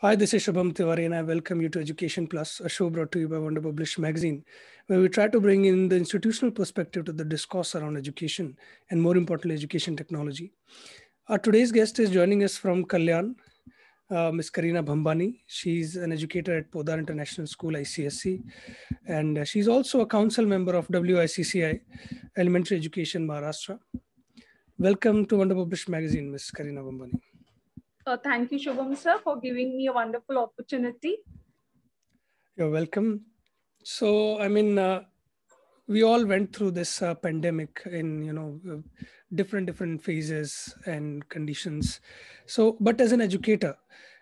Hi, this is Shubham Tiwari, and I welcome you to Education Plus, a show brought to you by Wonder Published Magazine, where we try to bring in the institutional perspective to the discourse around education and, more importantly, education technology. Our today's guest is joining us from Kalyan, Ms. Karina Bhambani. She's an educator at Podar International School, ICSC, and she's also a council member of WICCI, Elementary Education Maharashtra. Welcome to Wonder Published Magazine, Ms. Karina Bhambani. Thank you, Shubham sir, for giving me a wonderful opportunity. You're welcome. So, we all went through this pandemic in different phases and conditions. So, but as an educator,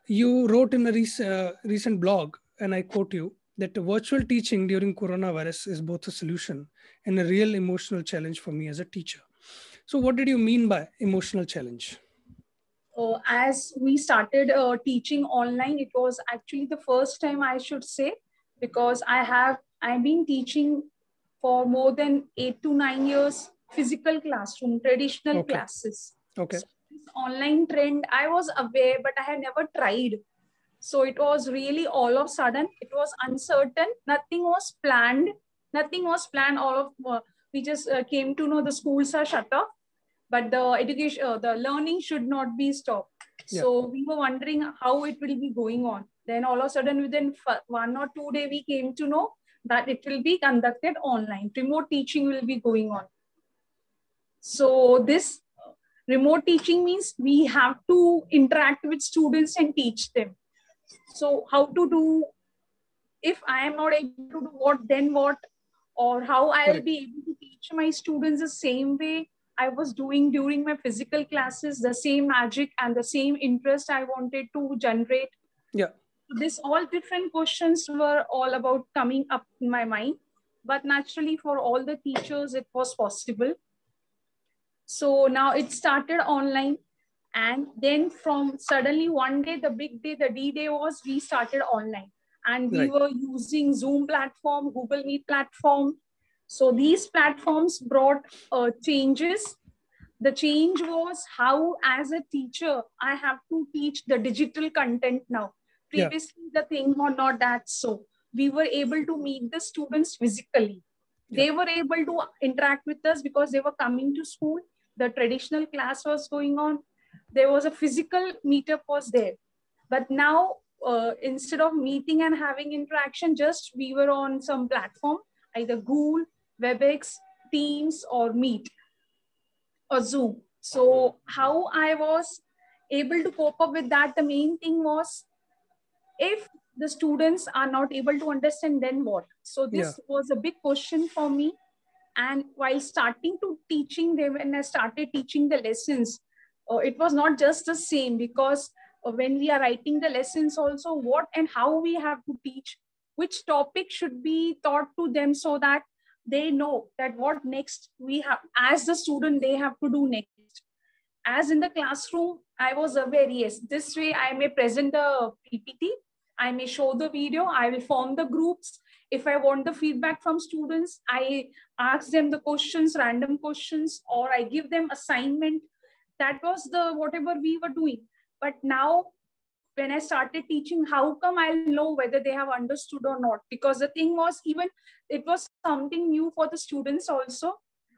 you wrote in a recent blog, and I quote you, that virtual teaching during coronavirus is both a solution and a real emotional challenge for me as a teacher. So, what did you mean by emotional challenge? As we started teaching online, it was actually the first time, I should say, because I've been teaching for more than 8 to 9 years, physical classroom, traditional classes. Okay. So this online trend, I was aware, but I had never tried. So it was really all of a sudden, it was uncertain. Nothing was planned. We just came to know the schools are shut off, but the learning should not be stopped. So we were wondering how it will be going on. Then all of a sudden, within 1 or 2 days, we came to know that it will be conducted online. Remote teaching will be going on. So this remote teaching means we have to interact with students and teach them. So how to do, if I am not able to do what, then what, or how I'll be able to teach my students the same way I was doing during my physical classes, the same magic and the same interest I wanted to generate. This all different questions were all about coming up in my mind, but naturally for all the teachers, it was possible. So now it started online. And then from suddenly one day, the big day, the D-Day was, we started online. And we were using Zoom platform, Google Meet platform. So these platforms brought changes. The change was how, as a teacher, I have to teach the digital content now. Previously, the thing was not that so. We were able to meet the students physically. They were able to interact with us because they were coming to school. The traditional class was going on. There was a physical meetup was there. But now, instead of meeting and having interaction, just we were on some platform, either Google, WebEx, Teams, or Meet, or Zoom. So how I was able to cope up with that, the main thing was, if the students are not able to understand, then what? So this was a big question for me. And while starting to teaching them, when I started teaching the lessons, it was not just the same, because when we are writing the lessons also, what and how we have to teach, which topic should be taught to them, so that they know that what next we have, as the student, they have to do next. As in the classroom, I was aware, yes, this way I may present the PPT, I may show the video, I will form the groups. If I want the feedback from students, I ask them the questions, random questions, or I give them assignment. That was the whatever we were doing. But now, when I started teaching, how come I'll know whether they have understood or not? Because the thing was, even it was something new for the students also.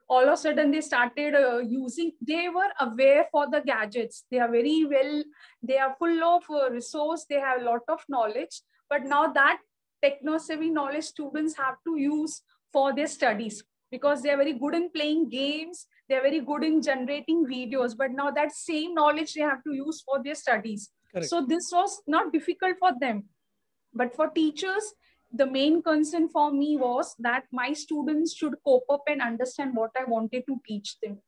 All of a sudden, they started using, they were aware for the gadgets. They are very well, they are full of resource, they have a lot of knowledge. But now that techno-savvy knowledge students have to use for their studies, because they are very good in playing games, they are very good in generating videos, but now that same knowledge they have to use for their studies. So this was not difficult for them. But for teachers, the main concern for me was that my students should cope up and understand what I wanted to teach them.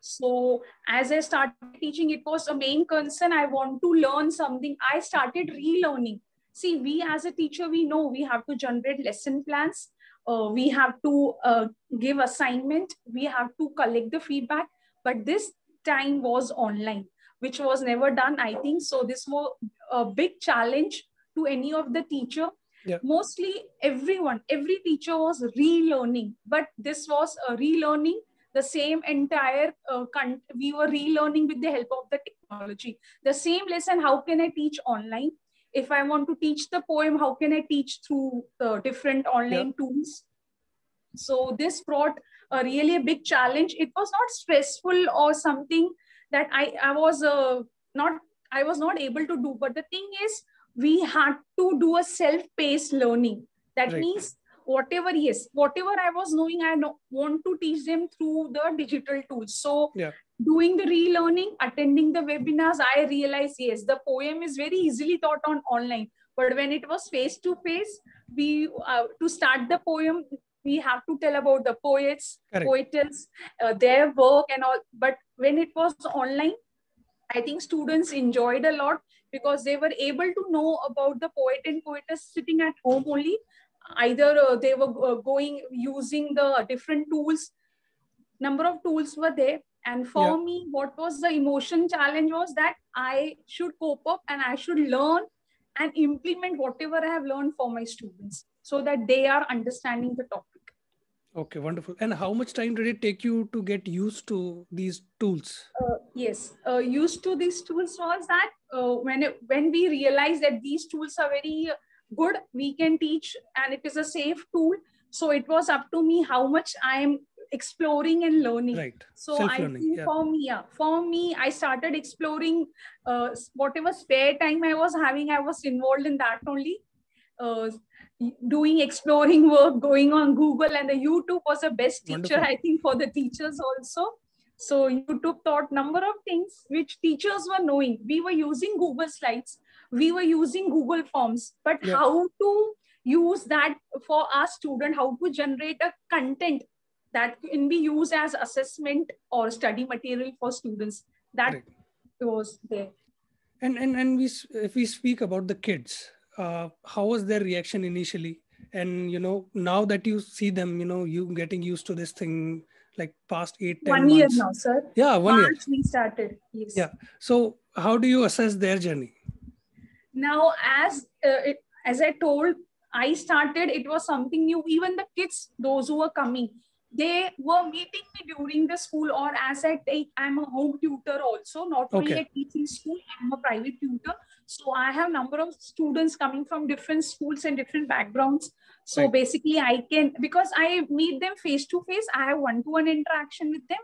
So as I started teaching, it was a main concern. I want to learn something. I started relearning. See, we as a teacher, we know we have to generate lesson plans. We have to give assignment. We have to collect the feedback. But this time was online, which was never done, I think. So this was a big challenge to any of the teacher. Mostly every teacher was relearning, but this was a relearning. The same entire, we were relearning with the help of the technology. The same lesson, how can I teach online? if I want to teach the poem, how can I teach through the different online tools? So this brought really a big challenge. It was not stressful or something that I was not able to do. But the thing is, we had to do a self-paced learning. That means whatever I was knowing, I want to teach them through the digital tools. So doing the relearning, attending the webinars, I realized, yes, the poem is very easily taught on online. But when it was face-to-face, we to start the poem, we have to tell about the poets, poetess, their work and all. But when it was online, I think students enjoyed a lot because they were able to know about the poet and poetess sitting at home only. Either they were going using the different tools. Number of tools were there. And for me, what was the emotion challenge was that I should cope up and I should learn and implement whatever I have learned for my students so that they are understanding the topic. Okay, wonderful. And how much time did it take you to get used to these tools? Yes, used to these tools was that when we realized that these tools are very good, we can teach and it is a safe tool. So it was up to me how much I am exploring and learning. Right. So I think for me, I started exploring whatever spare time I was having, I was involved in that only. Doing exploring work, going on Google, and the YouTube was the best teacher, wonderful. I think, for the teachers also. So YouTube taught number of things which teachers were knowing. We were using Google Slides, we were using Google Forms, but how to use that for our student, how to generate a content that can be used as assessment or study material for students. That was there. And if we speak about the kids, how was their reaction initially? And, now that you see them, you getting used to this thing, like past 8-10 months. 1 year now, sir. Yeah, 1 year. We started. Yes. Yeah. So how do you assess their journey? Now, as I told, I started, it was something new. Even the kids, those who were coming, they were meeting me during the school, or as I'm a home tutor also, not only a teaching school, I'm a private tutor. So I have number of students coming from different schools and different backgrounds. So basically I can, because I meet them face to face, I have one-to-one interaction with them.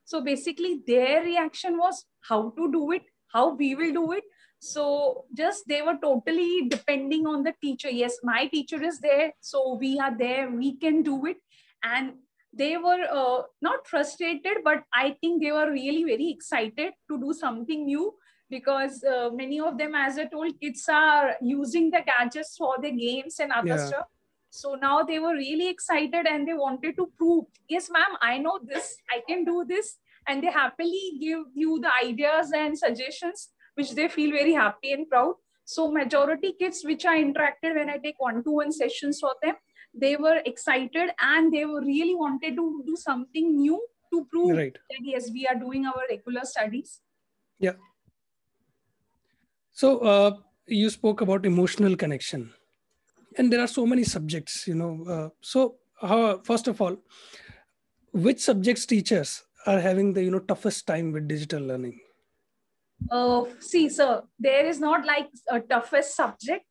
So basically their reaction was how to do it, how we will do it. So just they were totally depending on the teacher. Yes, my teacher is there, so we are there, we can do it. And they were not frustrated, but I think they were really very excited to do something new, because many of them, as I told, kids are using the gadgets for their games and other stuff. So now they were really excited and they wanted to prove, yes, ma'am, I know this, I can do this. And they happily give you the ideas and suggestions, which they feel very happy and proud. So majority kids which I interacted when I take one-to-one sessions for them, they were excited and they were really wanted to do something new to prove that yes, we are doing our regular studies. Yeah. So you spoke about emotional connection, and there are so many subjects, so first of all, which subjects teachers are having the toughest time with digital learning? See, sir, there is not like a toughest subject.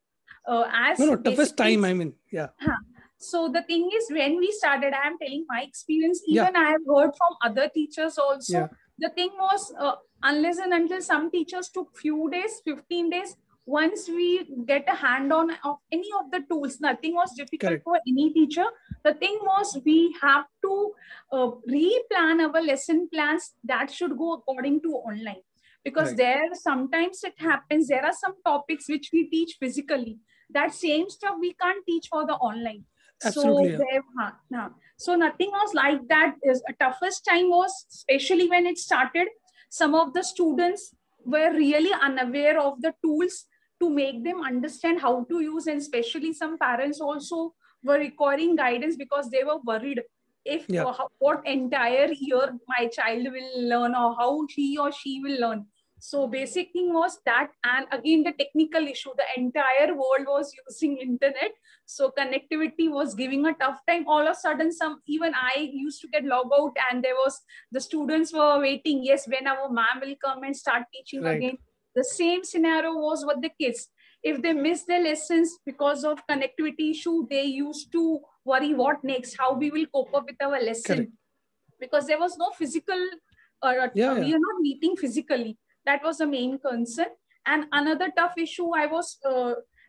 Toughest time, I mean, So the thing is, when we started, I am telling my experience, even I have heard from other teachers also. The thing was, unless and until some teachers took few days, 15 days, once we get a hand on of any of the tools, nothing was difficult for any teacher. The thing was, we have to replan our lesson plans that should go according to online. Because there sometimes it happens, there are some topics which we teach physically. That same stuff we can't teach for the online. Absolutely. So nothing was like that. The toughest time was, especially when it started, some of the students were really unaware of the tools to make them understand how to use, and especially some parents also were requiring guidance because they were worried if what entire year my child will learn or how he or she will learn. So basic thing was that, and again the technical issue, the entire world was using internet, so connectivity was giving a tough time. All of a sudden, even I used to get logged out, and the students were waiting, yes, when our ma'am will come and start teaching again. The same scenario was with the kids. if they miss their lessons because of connectivity issue, they used to worry what next, how we will cope up with our lesson. Correct. Because there was no physical, we are not meeting physically. That was the main concern. And another tough issue,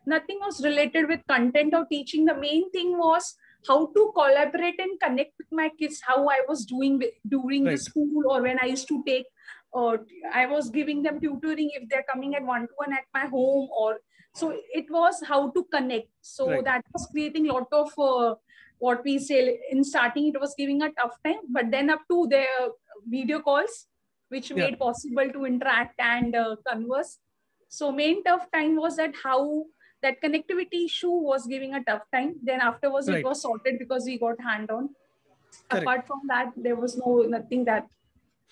nothing was related with content or teaching. The main thing was how to collaborate and connect with my kids, how I was doing during the school, or when I used to take, I was giving them tutoring if they're coming at 1-to-1 at my home, or so it was how to connect. So that was creating a lot of what we say in starting, it was giving a tough time, but then up to the video calls, which made possible to interact and converse. So main tough time was that how that connectivity issue was giving a tough time. Then afterwards it was sorted because we got hand-on. Apart from that, there was nothing that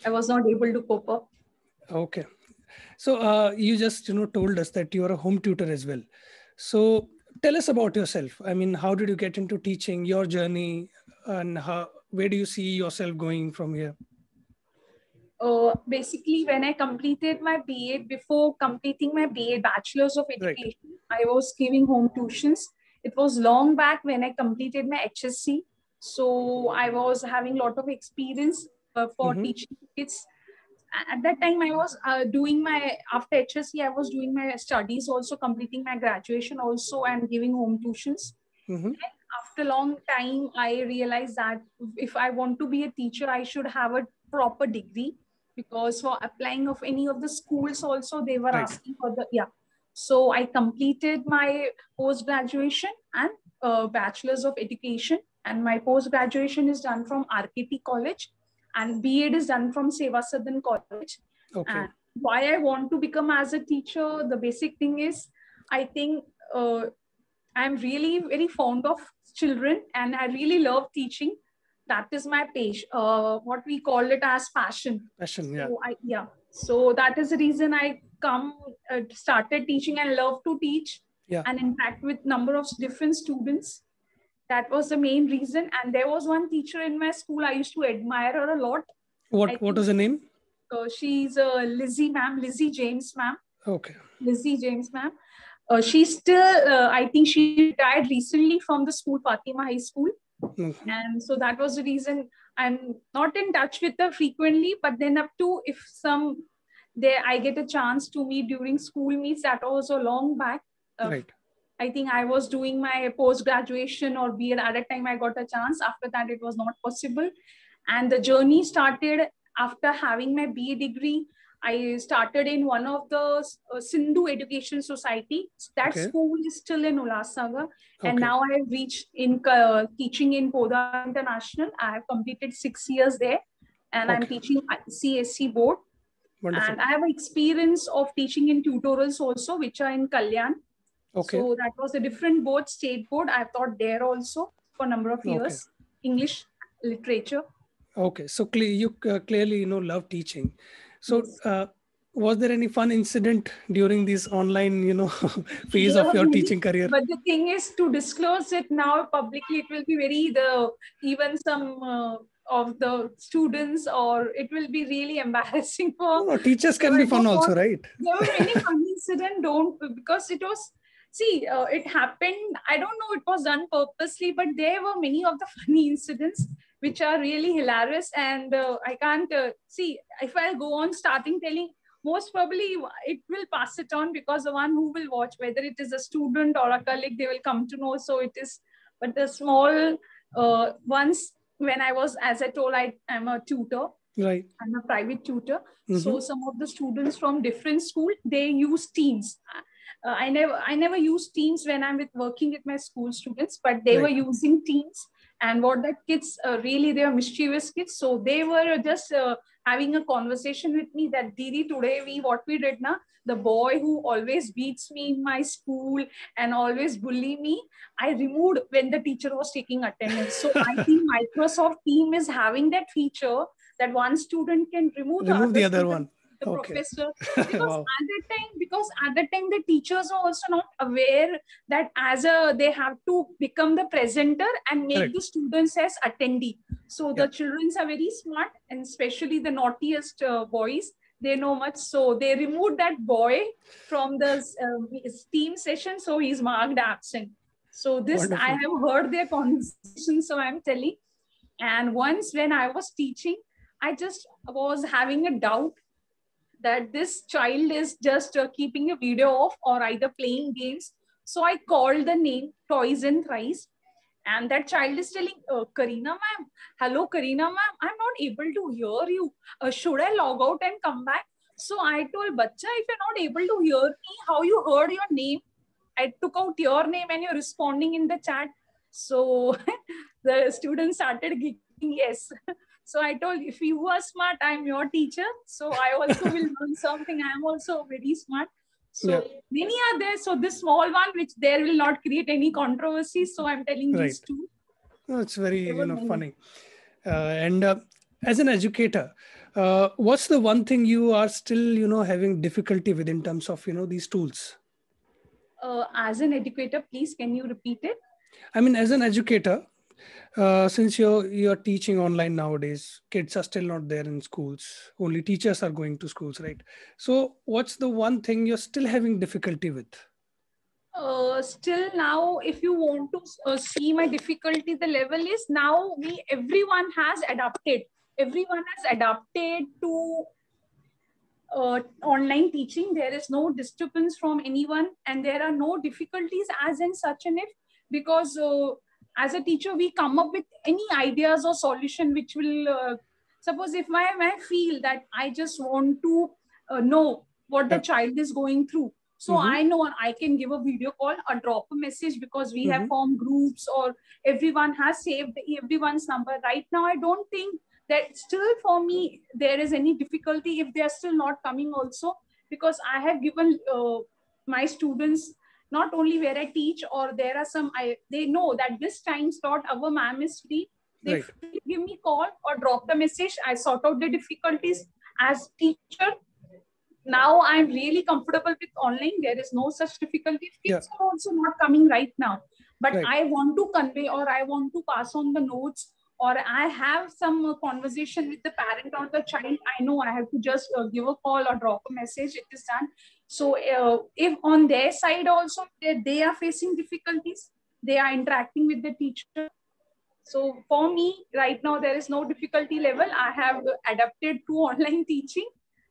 I was not able to cope up. Okay. So you just, told us that you are a home tutor as well. So tell us about yourself. I mean, how did you get into teaching, your journey, and where do you see yourself going from here? Basically, when I completed my BA, before completing my BA, Bachelor's of Education, I was giving home tuitions. It was long back when I completed my HSC. So I was having a lot of experience for teaching kids. At that time, I was after HSC, I was doing my studies also, completing my graduation also, and giving home tuitions. And after a long time, I realized that if I want to be a teacher, I should have a proper degree, because for applying of any of the schools also, they were asking for So I completed my post-graduation and Bachelor's of Education, and my post-graduation is done from RKT College, and BEd is done from Seva Sadan College. And why I want to become as a teacher, the basic thing is, I think I'm really very fond of children, and I really love teaching. That is my passion, what we call it as passion. Passion, yeah. So that is the reason I started teaching and love to teach and interact with number of different students. That was the main reason. And there was one teacher in my school, I used to admire her a lot. What was her name? She's Lizzie James, ma'am. Okay. Lizzie James, ma'am. She's still, I think she retired recently from the school, Fatima High School. And so that was the reason I'm not in touch with her frequently, but then up to if I get a chance to meet during school meets, that was a long back. I think I was doing my post-graduation or BEd at that time I got a chance. After that, it was not possible. And the journey started after having my BA degree. I started in one of the Sindhu Education Society. That school is still in Ulhasnagar. And now I have reached in teaching in Poda International. I have completed 6 years there. And I'm teaching CSC board. Wonderful. And I have experience of teaching in tutorials also, which are in Kalyan. So that was a different board, state board. I've taught there also for a number of years, English literature. Okay, so you clearly love teaching. So was there any fun incident during this online phase of your teaching career? But the thing is, to disclose it now publicly, it will be even some of the students, or it will be really embarrassing for teachers can be fun also, right? There were many fun incidents, because it was. See, it happened, I don't know, it was done purposely, but there were many of the funny incidents which are really hilarious. And I can't see, if I'll go on starting telling, most probably it will pass it on, because the one who will watch, whether it is a student or a colleague, they will come to know. So it is, but the small ones, when I was, as I told, I'm a tutor. Right. I'm a private tutor. So some of the students from different schools, they use Teams. I never use Teams when I'm working with my school students, but they were using Teams. And what the kids, really, they are mischievous kids. So they were just having a conversation with me that, Didi, today what we did now, the boy who always beats me in my school and always bully me, I removed when the teacher was taking attendance. So I think Microsoft Teams is having that feature that one student can remove the other one. The professor, because at that time the teachers are also not aware that they have to become the presenter and make the students as attendee. So the children are very smart, and especially the naughtiest boys, they know much. So they removed that boy from the team session. So he's marked absent. So this, Wonderful. I have heard their conversation. So I'm telling. And once when I was teaching, I just was having a doubt that this child is just keeping a video off or either playing games. So I called the name Toys and Thrice. And that child is telling, Karina ma'am, hello Karina ma'am, I'm not able to hear you. Should I log out and come back? So I told, Bacha, if you're not able to hear me, how you heard your name? I took out your name and you're responding in the chat. So the students started giggling, yes. So I told, if you are smart, I'm your teacher. So I also will learn something. I'm also very smart. So many are there. So this small one, which there will not create any controversy. So I'm telling these two. No, it's very funny. And as an educator, what's the one thing you are still having difficulty with in terms of these tools? As an educator, please can you repeat it? I mean, as an educator, since you're teaching online nowadays, kids are still not there in schools. Only teachers are going to schools, right? So what's the one thing you're still having difficulty with? Still now, if you want to see my difficulty, the level is now everyone has adapted. Everyone has adapted to online teaching. There is no disturbance from anyone, and there are no difficulties as in such an if, because as a teacher, we come up with any ideas or solution which will, suppose if I feel that I just want to know what the child is going through. So I know I can give a video call or drop a message, because we have formed groups or everyone has saved everyone's number. Right now, I don't think that still for me, there is any difficulty if they are still not coming also, because I have given my students not only where I teach, or there are some, they know that this time slot our ma'am is free. They give me call or drop the message. I sort out the difficulties as teacher. Now I'm really comfortable with online. There is no such difficulty. Kids are also not coming right now. But I want to convey, or I want to pass on the notes, or I have some conversation with the parent or the child. I know I have to just give a call or drop a message. It is done. So if on their side also they are facing difficulties, they are interacting with the teacher. So for me, right now, there is no difficulty level. I have adapted to online teaching.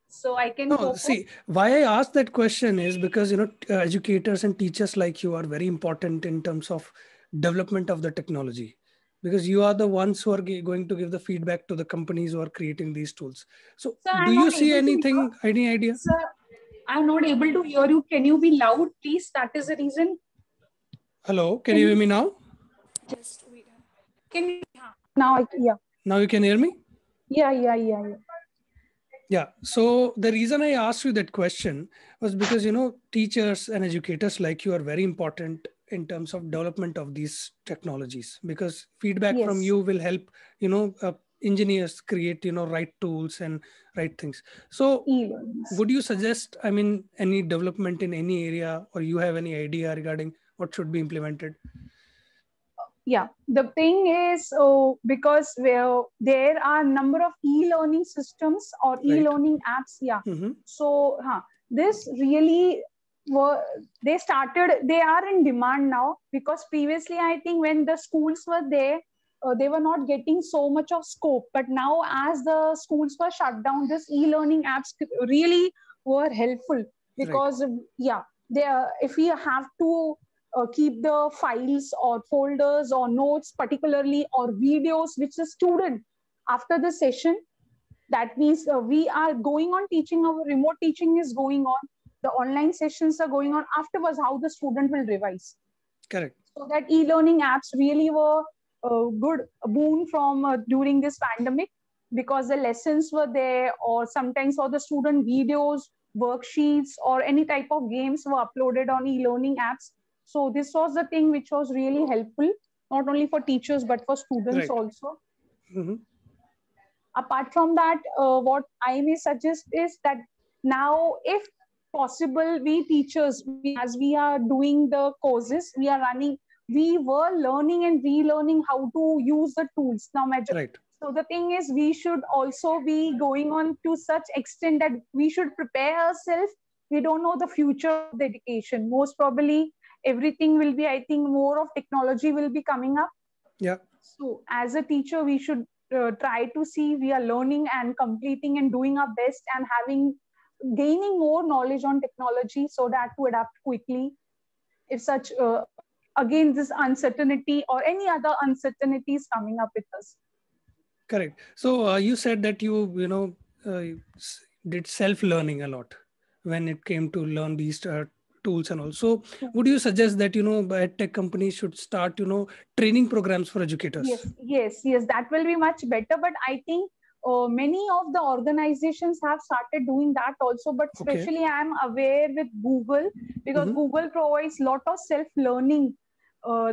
So I can see why I asked that question is because educators and teachers like you are very important in terms of development of the technology, because you are the ones who are going to give the feedback to the companies who are creating these tools. So do you see anything, any idea? Sir, I'm not able to hear you. Can you be loud, please? That is the reason. Hello, can you hear me now? Just wait. Can you? Now, yeah. Now you can hear me? Yeah. So the reason I asked you that question was because, teachers and educators like you are very important in terms of development of these technologies, because feedback from you will help, engineers create, right tools and right things. So would you suggest, any development in any area, or you have any idea regarding what should be implemented? Yeah, the thing is, because there are a number of e-learning systems or e-learning apps. Yeah. So this really they are in demand now, because previously I think when the schools were there, they were not getting so much of scope. But now as the schools were shut down, this e-learning apps really were helpful, because if we have to keep the files or folders or notes particularly, or videos which the student after the session, that means we are going on teaching, our remote teaching is going on, the online sessions are going on, afterwards how the student will revise. Correct. So that e-learning apps really were a good boon from during this pandemic, because the lessons were there, or sometimes for the student videos, worksheets, or any type of games were uploaded on e-learning apps. So this was the thing which was really helpful, not only for teachers, but for students also. Apart from that, what I may suggest is that now, if possible, we teachers, as we are doing the courses, we were learning and relearning how to use the tools. Now, So the thing is, we should also be going on to such extent that we should prepare ourselves. We don't know the future of the education. Most probably, everything will be, I think, more of technology will be coming up. Yeah. So as a teacher, we should try to see we are learning and completing and doing our best and gaining more knowledge on technology so that to adapt quickly. If such, again, this uncertainty or any other uncertainty is coming up with us. Correct. So you said that did self-learning a lot when it came to learn these tools and all. So would you suggest that, tech companies should start, training programs for educators? Yes. That will be much better. But I think many of the organizations have started doing that also. But especially I am aware with Google, because Google provides a lot of self-learning.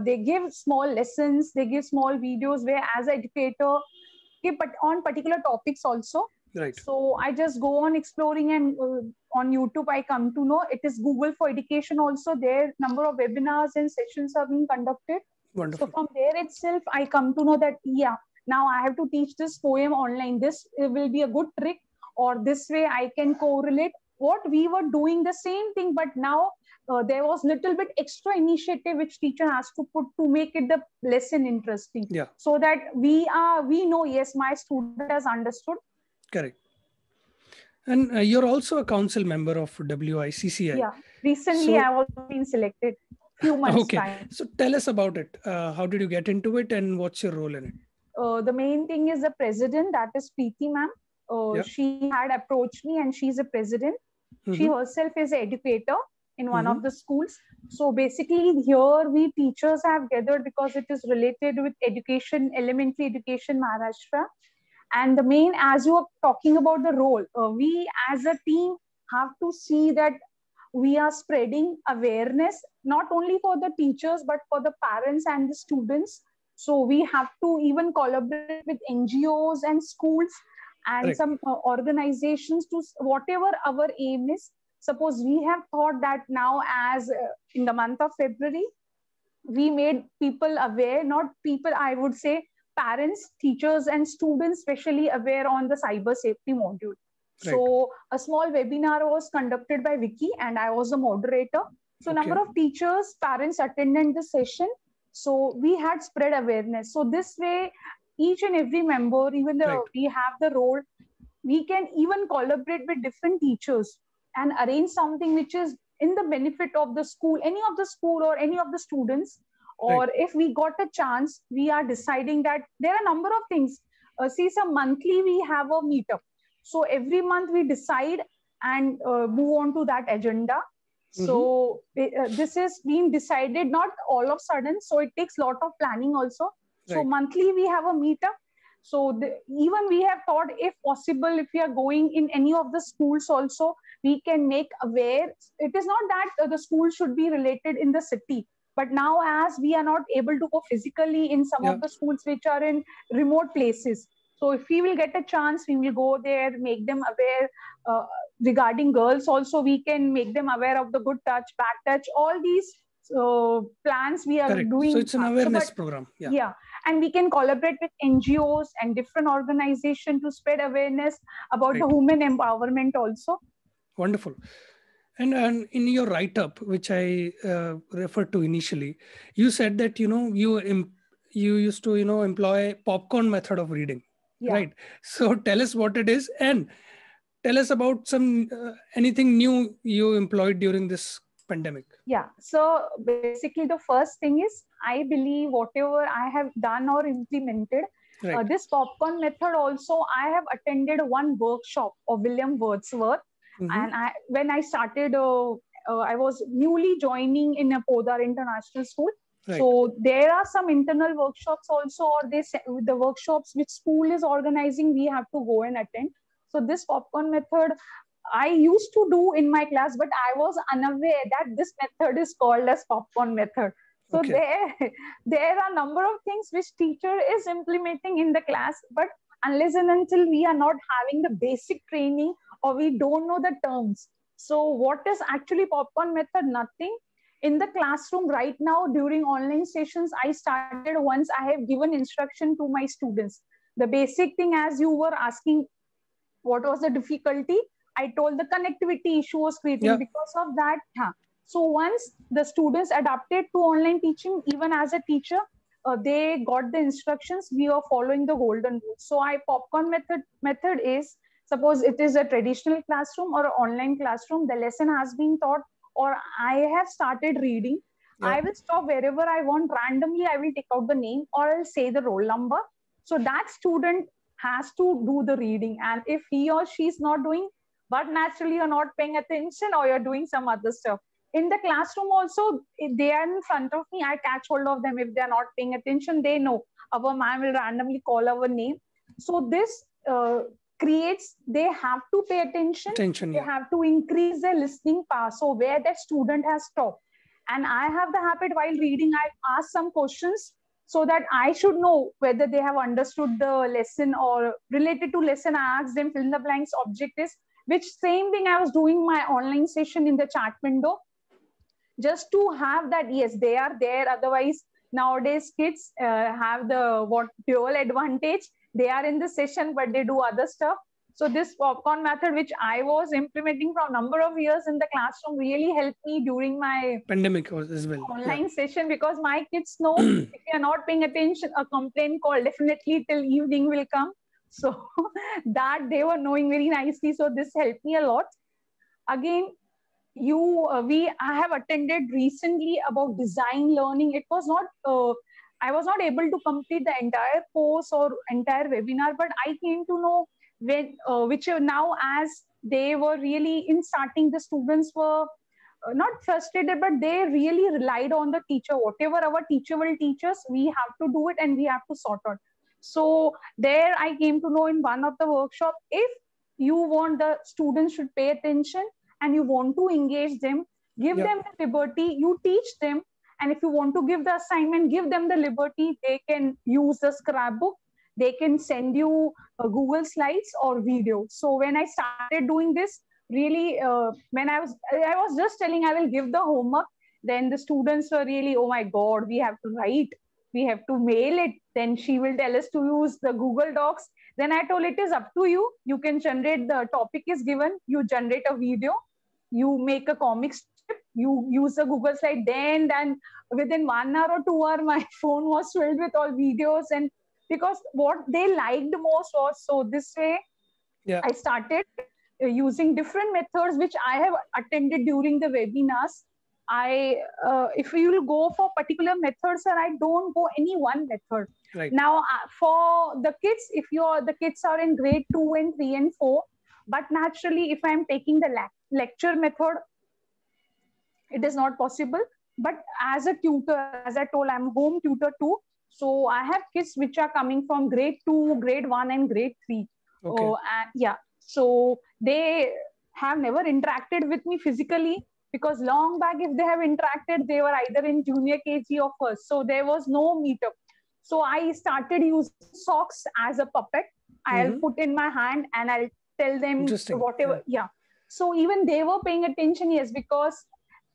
They give small lessons, they give small videos where as an educator, but on particular topics also. Right. So I just go on exploring, and on YouTube I come to know it is Google for Education also. There number of webinars and sessions are being conducted. Wonderful. So from there itself I come to know that now I have to teach this poem online. This will be a good trick, or this way I can correlate what we were doing the same thing, but now there was little bit extra initiative which teacher has to put to make it the lesson interesting. Yeah. So that we know, yes, my student has understood. Correct. And you're also a council member of WICCI. Yeah. Recently I was been selected few months time. So tell us about it. How did you get into it and what's your role in it? The main thing is the president, that is Preeti ma'am. She had approached me and she's a president. She herself is an educator in one of the schools. So basically here we teachers have gathered because it is related with education, elementary education, Maharashtra. And the main, as you are talking about the role, we as a team have to see that we are spreading awareness, not only for the teachers, but for the parents and the students. So we have to even collaborate with NGOs and schools and some organizations to whatever our aim is. Suppose we have thought that now as in the month of February, we made people aware, not people, I would say parents, teachers and students especially aware on the cyber safety module. Right. So a small webinar was conducted by Vicky and I was the moderator. So number of teachers, parents attended the session. So we had spread awareness. So this way, each and every member, even though we have the role, we can even collaborate with different teachers and arrange something which is in the benefit of the school, any of the school or any of the students. Or if we got a chance, we are deciding that there are a number of things. See, some monthly we have a meetup. So every month we decide and move on to that agenda. So this is being decided not all of a sudden. So it takes a lot of planning also. So monthly we have a meetup. So even we have thought, if possible, if we are going in any of the schools also, we can make aware. It is not that the school should be related in the city. But now as we are not able to go physically in some of the schools which are in remote places. So if we will get a chance, we will go there, make them aware. Regarding girls also, we can make them aware of the good touch, bad touch, all these plans we are doing. So it's an awareness program. Yeah. And we can collaborate with NGOs and different organizations to spread awareness about the women empowerment also. Wonderful. And in your write-up, which I referred to initially, you said that, you used to, employ popcorn method of reading, right? So tell us what it is and tell us about some anything new you employed during this pandemic. Yeah. So basically the first thing is, I believe whatever I have done or implemented, this popcorn method also, I have attended one workshop of William Wordsworth. And when I started, I was newly joining in a Podar International School. So there are some internal workshops also, or the workshops which school is organizing, we have to go and attend. So this popcorn method, I used to do in my class, but I was unaware that this method is called as popcorn method. So there are a number of things which teacher is implementing in the class, but unless and until we are not having the basic training or we don't know the terms. So what is actually popcorn method? Nothing. In the classroom right now during online sessions, I started once I have given instruction to my students. The basic thing, as you were asking, what was the difficulty? I told the connectivity issue was creating because of that. So once the students adapted to online teaching, even as a teacher, they got the instructions. We are following the golden rule. So popcorn method is, suppose it is a traditional classroom or an online classroom, the lesson has been taught, or I have started reading. I will stop wherever I want. Randomly, I will take out the name or I'll say the roll number. So that student has to do the reading. And if he or she is not doing, but naturally you're not paying attention or you're doing some other stuff. In the classroom also, if they are in front of me, I catch hold of them. If they're not paying attention, they know our ma'am will randomly call our name. So this creates, they have to pay attention. They have to increase their listening power. So where that student has stopped. And I have the habit while reading, I ask some questions so that I should know whether they have understood the lesson or related to lesson. I ask them, fill in the blanks, object is, which same thing I was doing my online session in the chat window, just to have that, yes, they are there. Otherwise, nowadays kids have the dual advantage. They are in the session, but they do other stuff. So this popcorn method, which I was implementing for a number of years in the classroom, really helped me during my pandemic as well online session, because my kids know if you're not paying attention, a complaint call definitely till evening will come. So that they were knowing very nicely. So this helped me a lot. Again, I have attended recently about design learning. It was not, I was not able to complete the entire course or entire webinar, but I came to know when, which now as they were really in starting, the students were not frustrated, but they really relied on the teacher. Whatever our teacher will teach us, we have to do it and we have to sort out. So there I came to know in one of the workshop, if you want the students should pay attention and you want to engage them, give them the liberty, you teach them. And if you want to give the assignment, give them the liberty. They can use the scrapbook. They can send you Google Slides or video. So when I started doing this, really, when I was just telling I will give the homework, then the students were really, oh my God, we have to write, we have to mail it. Then she will tell us to use the Google Docs. Then I told, it is up to you. You can generate, the topic is given, you generate a video, you make a comic strip, you use a Google Slide. Then within 1 hour or 2 hours, my phone was filled with all videos. And because what they liked most was, so this way, I started using different methods, which I have attended during the webinars. If you will go for particular methods, and I don't go any one method. Right. Now, for the kids, if the kids are in grade 2 and 3 and 4, but naturally, if I'm taking the lecture method, it is not possible. But as a tutor, as I told, I'm home tutor too. So I have kids which are coming from grade 2, grade 1 and grade 3. Okay. So they have never interacted with me physically, because long back, if they have interacted, they were either in junior KG or first. So there was no meetup. So I started using socks as a puppet. I'll put in my hand and I'll tell them whatever. So even they were paying attention, yes, because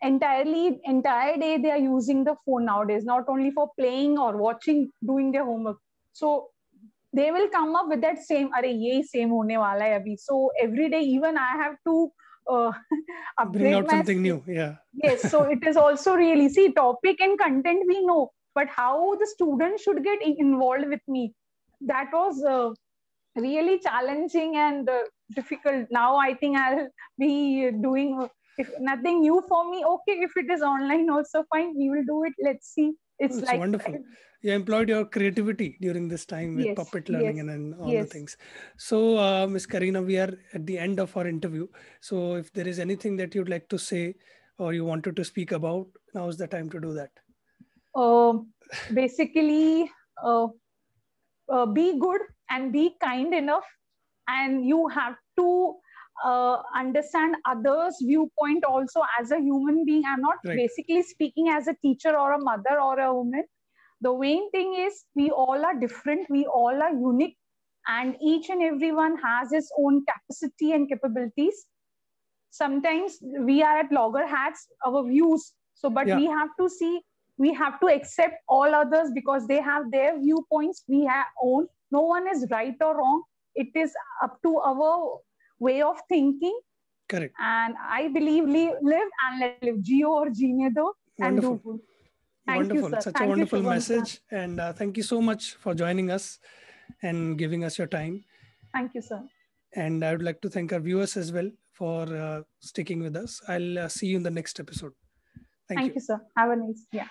entire day they are using the phone nowadays, not only for playing or watching, doing their homework. So they will come up with that same, ye same hone wala hai abhi. So every day, even I have to bring out something new. Yes. So it is also really, see, topic and content we know, but how the students should get involved with me, that was really challenging and difficult. Now I think I'll be doing, if nothing new for me, okay, if it is online also fine, we will do it. Let's see. It's like wonderful. You employed your creativity during this time with puppet learning and all the things. So Ms. Kareena, we are at the end of our interview. So if there is anything that you'd like to say or you wanted to speak about, now is the time to do that. Basically, be good and be kind enough, and you have to understand others' viewpoint also as a human being. I'm not basically speaking as a teacher or a mother or a woman. The main thing is, we all are different, we all are unique, and each and everyone has his own capacity and capabilities. Sometimes we are at loggerheads, our views. So, but we have to see, we have to accept all others because they have their viewpoints, we have own. no one is right or wrong. It is up to our way of thinking. Correct. And I believe live and let live. Geo or Gene do and do good. Thank you, sir. Such Thank a wonderful you, message. And thank you so much for joining us and giving us your time. Thank you, sir. And I would like to thank our viewers as well for sticking with us. I'll see you in the next episode. Thank you. Thank you, sir. Have a nice day. Yeah.